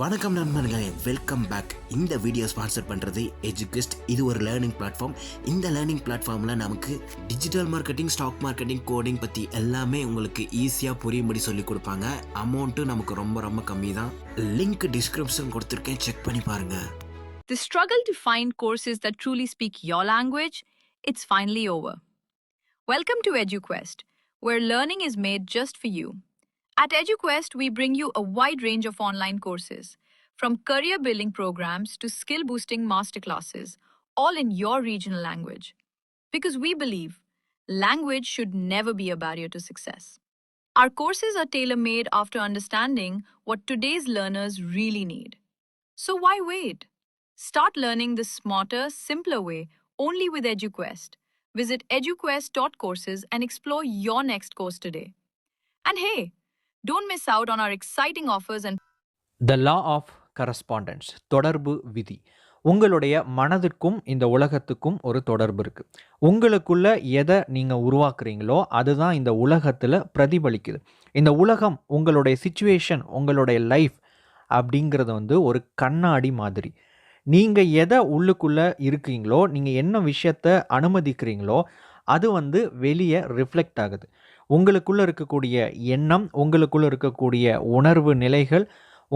வணக்கம் நண்பர்களே, welcome back. இந்த வீடியோ ஸ்பான்சர் பண்ணுறது எஜுகெஸ்ட். இது ஒரு லேர்னிங் பிளாட்ஃபார்ம். இந்த லேர்னிங் பிளாட்ஃபார்மில் நமக்கு digital marketing, stock marketing, coding பற்றி எல்லாமே உங்களுக்கு ஈஸியாக புரியும்படி சொல்லி கொடுப்பாங்க. அமௌண்ட்டும் நமக்கு ரொம்ப ரொம்ப கம்மி தான். லிங்க் டிஸ்கிரிப்ஷன் கொடுத்துருக்கேன், செக் பண்ணி பாருங்கள். The struggle to find courses that truly speak your language, it's finally over. Welcome to EduQuest, where learning is made just for you. At EduQuest, we bring you a wide range of online courses, from career building programs to skill boosting masterclasses, all in your regional language. Because we believe language should never be a barrier to success. Our courses are tailor made after understanding what today's learners really need. So why wait? Start learning the smarter, simpler way only with EduQuest. Visit eduquest.courses and explore your next course today. And hey, don't miss out on our exciting offers and the law of correspondence, தொடர்பு விதி. உங்களுடைய மனதிற்கும் இந்த உலகத்துக்கும் ஒரு தொடர்பு இருக்குது. உங்களுக்குள்ள எதை நீங்கள் உருவாக்குறீங்களோ அதுதான் இந்த உலகத்தில் பிரதிபலிக்குது. இந்த உலகம், உங்களுடைய சிச்சுவேஷன், உங்களுடைய லைஃப் அப்படிங்கிறது ஒரு கண்ணாடி மாதிரி. நீங்கள் எதை உள்ளுக்குள்ளே இருக்கீங்களோ, நீங்கள் என்ன விஷயத்தை அனுமதிக்கிறீங்களோ அது வெளியே ரிஃப்ளெக்ட் ஆகுது. உங்களுக்குள்ளே இருக்கக்கூடிய எண்ணம், உங்களுக்குள்ளே இருக்கக்கூடிய உணர்வு நிலைகள்,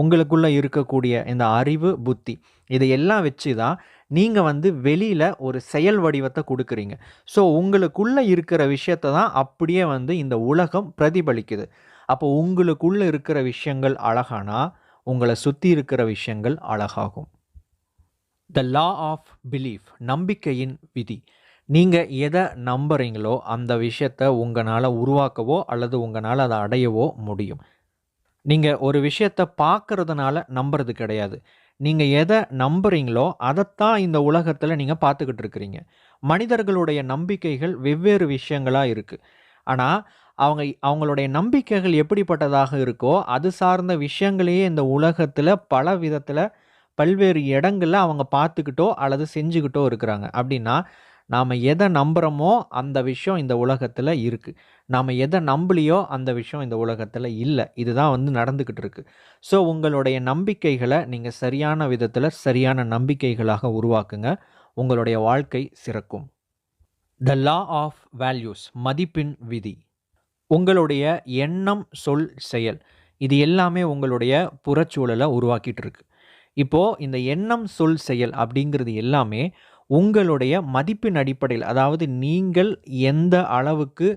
உங்களுக்குள்ளே இருக்கக்கூடிய இந்த அறிவு, புத்தி, இதையெல்லாம் வச்சு தான் நீங்கள் வெளியில் ஒரு செயல் வடிவத்தை கொடுக்குறீங்க. ஸோ உங்களுக்குள்ளே இருக்கிற விஷயத்தை தான் அப்படியே இந்த உலகம் பிரதிபலிக்குது. அப்போ உங்களுக்குள்ளே இருக்கிற விஷயங்கள் அழகானா உங்களை சுற்றி இருக்கிற விஷயங்கள் அழகாகும். த லா ஆஃப் பிலீஃப், நம்பிக்கையின் விதி. நீங்கள் எதை நம்புறீங்களோ அந்த விஷயத்தை உங்களால் உருவாக்கவோ அல்லது உங்களால் அதை அடையவோ முடியும். நீங்கள் ஒரு விஷயத்தை பார்க்கறதுனால நம்புறது கிடையாது. நீங்கள் எதை நம்புறீங்களோ அதைத்தான் இந்த உலகத்தில் நீங்கள் பார்த்துக்கிட்டு இருக்கிறீங்க. மனிதர்களுடைய நம்பிக்கைகள் வெவ்வேறு விஷயங்களாக இருக்குது. ஆனால் அவங்களுடைய நம்பிக்கைகள் எப்படிப்பட்டதாக இருக்கோ அது சார்ந்த விஷயங்களையே இந்த உலகத்தில் பல விதத்தில் பல்வேறு இடங்களில் அவங்க பார்த்துக்கிட்டோ அல்லது செஞ்சுக்கிட்டோ இருக்கிறாங்க. அப்படின்னா நாம் எதை நம்புகிறோமோ அந்த விஷயம் இந்த உலகத்தில் இருக்குது. நாம் எதை நம்பலையோ அந்த விஷயம் இந்த உலகத்தில் இல்லை. இதுதான் நடந்துக்கிட்டு இருக்குது. ஸோ உங்களுடைய நம்பிக்கைகளை நீங்கள் சரியான விதத்தில் சரியான நம்பிக்கைகளாக உருவாக்குங்க. உங்களுடைய வாழ்க்கை சிறக்கும். த லா ஆஃப் வேல்யூஸ், மதிப்பின் விதி. உங்களுடைய எண்ணம், சொல், செயல், இது எல்லாமே உங்களுடைய புறச்சூழலை உருவாக்கிட்டு இருக்கு. இப்போது இந்த எண்ணம், சொல், செயல் அப்படிங்கிறது எல்லாமே உங்களுடைய மதிப்பின் அடிப்படையில், அதாவது நீங்கள் எந்த அளவுக்கு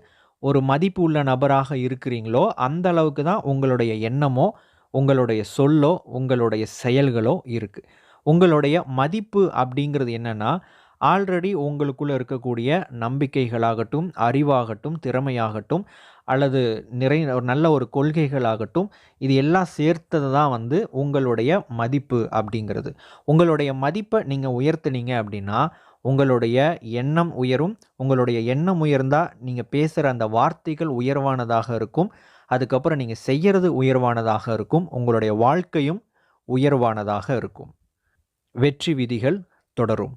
ஒரு மதிப்பு உள்ள நபராக இருக்கிறீங்களோ அந்த அளவுக்கு தான் உங்களுடைய எண்ணமோ, உங்களுடைய சொல்லோ, உங்களுடைய செயல்களோ இருக்குது. உங்களுடைய மதிப்பு அப்படிங்கிறது என்னென்னா, ஆல்ரெடி உங்களுக்குள்ளே இருக்கக்கூடிய நம்பிக்கைகளாகட்டும், அறிவாகட்டும், திறமையாகட்டும், அல்லது நல்ல ஒரு கொள்கைகளாகட்டும், இது எல்லாம் சேர்த்தது தான் உங்களுடைய மதிப்பு அப்படிங்கிறது. உங்களுடைய மதிப்பை நீங்கள் உயர்த்துனீங்க அப்படின்னா உங்களுடைய எண்ணம் உயரும். உங்களுடைய எண்ணம் உயர்ந்தால் நீங்கள் பேசுகிற அந்த வார்த்தைகள் உயர்வானதாக இருக்கும். அதுக்கப்புறம் நீங்கள் செய்கிறது உயர்வானதாக இருக்கும். உங்களுடைய வாழ்க்கையும் உயர்வானதாக இருக்கும். வெற்றி விதிகள் தொடரும்.